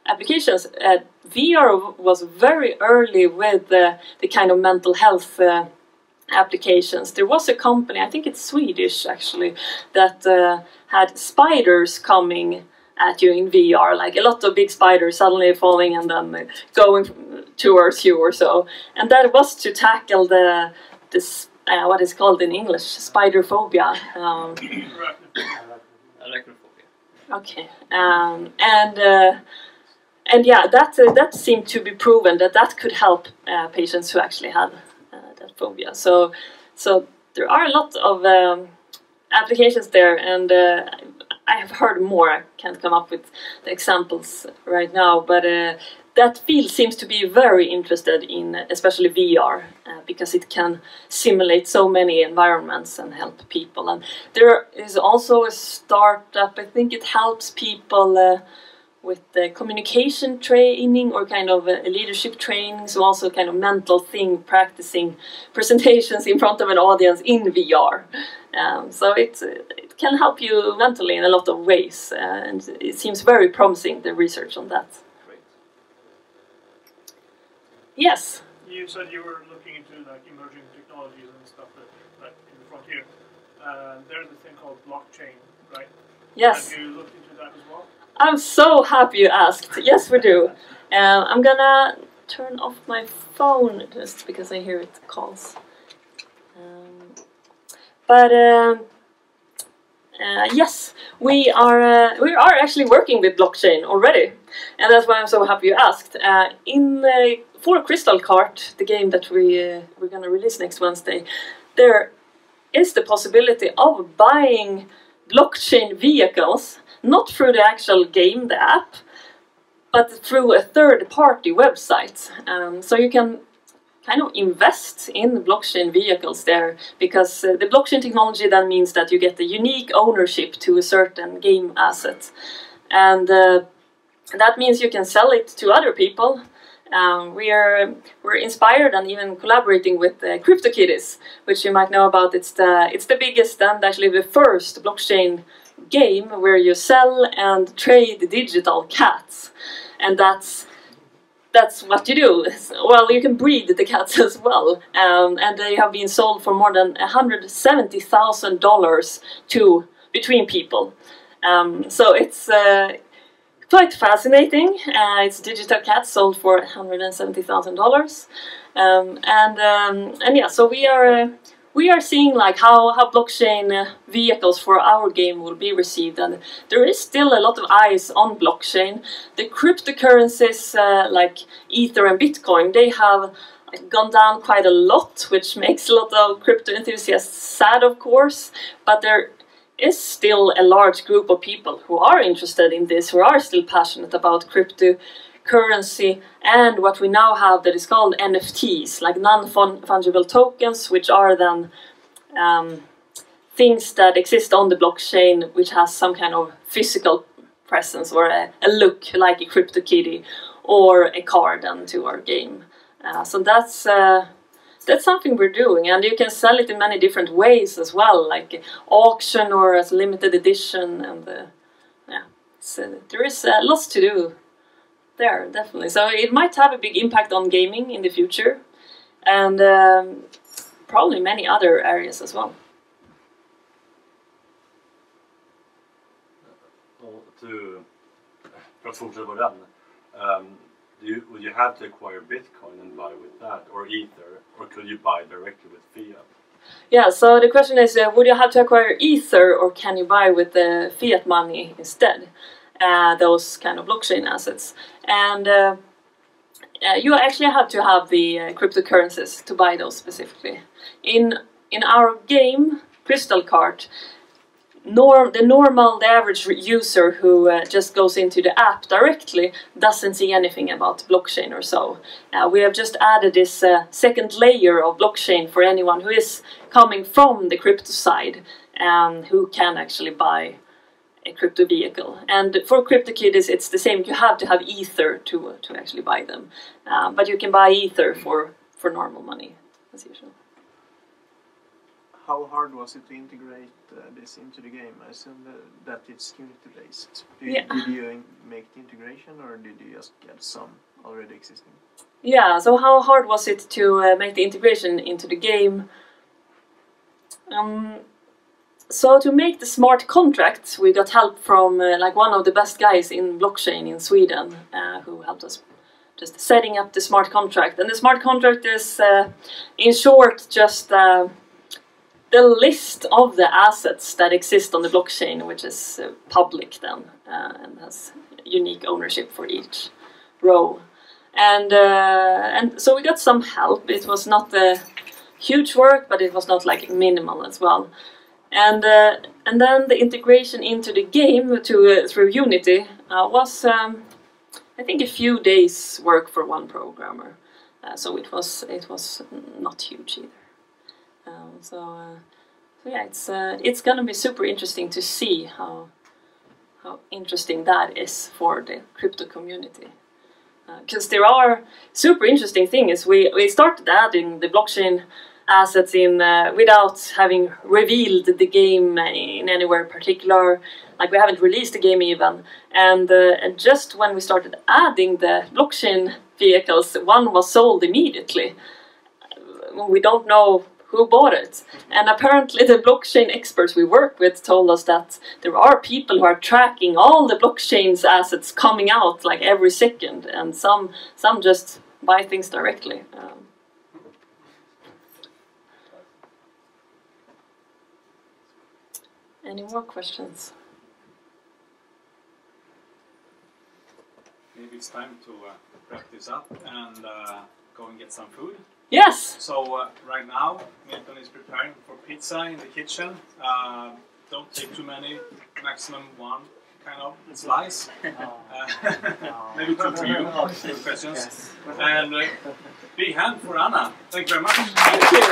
[SPEAKER 2] applications, VR was very early with the kind of mental health applications. There was a company, I think it's Swedish actually, that had spiders coming at you in VR, like a lot of big spiders suddenly falling and then going towards you or so. And that was to tackle this what is called in English, spider phobia. Okay, and yeah, that seemed to be proven that could help patients who actually have that phobia. So there are a lot of applications there, and I have heard more. I can't come up with the examples right now, but that field seems to be very interested in especially VR because it can simulate so many environments and help people. And there is also a startup, I think it helps people with the communication training or kind of leadership training, so also kind of mental thing, practicing presentations in front of an audience in VR. So it can help you mentally in a lot of ways, and it seems very promising, the research on that.
[SPEAKER 5] Great.
[SPEAKER 2] Yes?
[SPEAKER 8] You said you were looking into like emerging technologies and stuff like in the frontier. There's a thing called blockchain, right?
[SPEAKER 2] Yes.
[SPEAKER 8] Have you looked into that as well?
[SPEAKER 2] I'm so happy you asked. Yes, we do. I'm gonna turn off my phone just because I hear it calls. Yes, we are actually working with blockchain already, and that's why I'm so happy you asked. For Crystal Cart, the game that we're gonna release next Wednesday, there is the possibility of buying blockchain vehicles, not through the actual game, the app, but through a third-party website. So you can kind of invest in blockchain vehicles there, because the blockchain technology then means that you get the unique ownership to a certain game asset. And that means you can sell it to other people. We're inspired and even collaborating with CryptoKitties, which you might know about. It's the biggest and actually the first blockchain game where you sell and trade digital cats, and that's what you do. Well, you can breed the cats as well, and they have been sold for more than $170,000 between people. So it's quite fascinating. It's digital cats sold for $170,000, and yeah. So we are seeing like how blockchain vehicles for our game will be received, and there is still a lot of eyes on blockchain. The cryptocurrencies like Ether and Bitcoin, they have gone down quite a lot, which makes a lot of crypto enthusiasts sad, of course, but there is still a large group of people who are interested in this, who are still passionate about cryptocurrency and what we now have that is called NFTs, like non-fungible tokens, which are then things that exist on the blockchain, which has some kind of physical presence or a look like a CryptoKitty or a card to our game. So that's something we're doing, and you can sell it in many different ways as well, like auction or as limited edition, and yeah, there is lots to do there, definitely. So it might have a big impact on gaming in the future, and probably many other areas as well.
[SPEAKER 9] För att fortsätta på den, would you have to acquire Bitcoin and buy with that, or Ether, or could you buy directly with fiat?
[SPEAKER 2] Yeah, so the question is, would you have to acquire Ether, or can you buy with the fiat money instead? Those kind of blockchain assets. And you actually have to have the cryptocurrencies to buy those specifically. In our game, Crystal Cart, the average user who just goes into the app directly doesn't see anything about blockchain or so. We have just added this second layer of blockchain for anyone who is coming from the crypto side, who can actually buy a crypto vehicle. And for CryptoKitties it's the same. You have to have Ether to actually buy them, but you can buy Ether for normal money as usual.
[SPEAKER 10] How hard was it to integrate this into the game? I assume that it's Unity based. Did you make the integration, or did you just get some already existing?
[SPEAKER 2] Yeah, so how hard was it to make the integration into the game? So to make the smart contracts, we got help from like one of the best guys in blockchain in Sweden, who helped us just setting up the smart contract. And the smart contract is, in short, just the list of the assets that exist on the blockchain, which is public then, and has unique ownership for each row. And so we got some help. It was not huge work, but it was not like minimal as well. And then the integration into the game through Unity was, I think, a few days' work for one programmer. So it was not huge either. So yeah, it's gonna be super interesting to see how interesting that is for the crypto community. Because there are super interesting things. We started adding the blockchain assets in without having revealed the game in anywhere particular. Like, we haven't released the game even. And just when we started adding the blockchain vehicles, one was sold immediately. We don't know who bought it. And apparently the blockchain experts we work with told us that there are people who are tracking all the blockchain's assets coming out like every second, and some just buy things directly. Any more questions?
[SPEAKER 7] Maybe it's time to wrap this up and go and get some food.
[SPEAKER 2] Yes!
[SPEAKER 7] So right now, Milton is preparing for pizza in the kitchen. Don't take too many, maximum one kind of slice. Maybe two for you, two questions. Yes. And big hand for Anna. Thank you very much.
[SPEAKER 2] Thank you.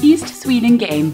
[SPEAKER 11] East Sweden Game.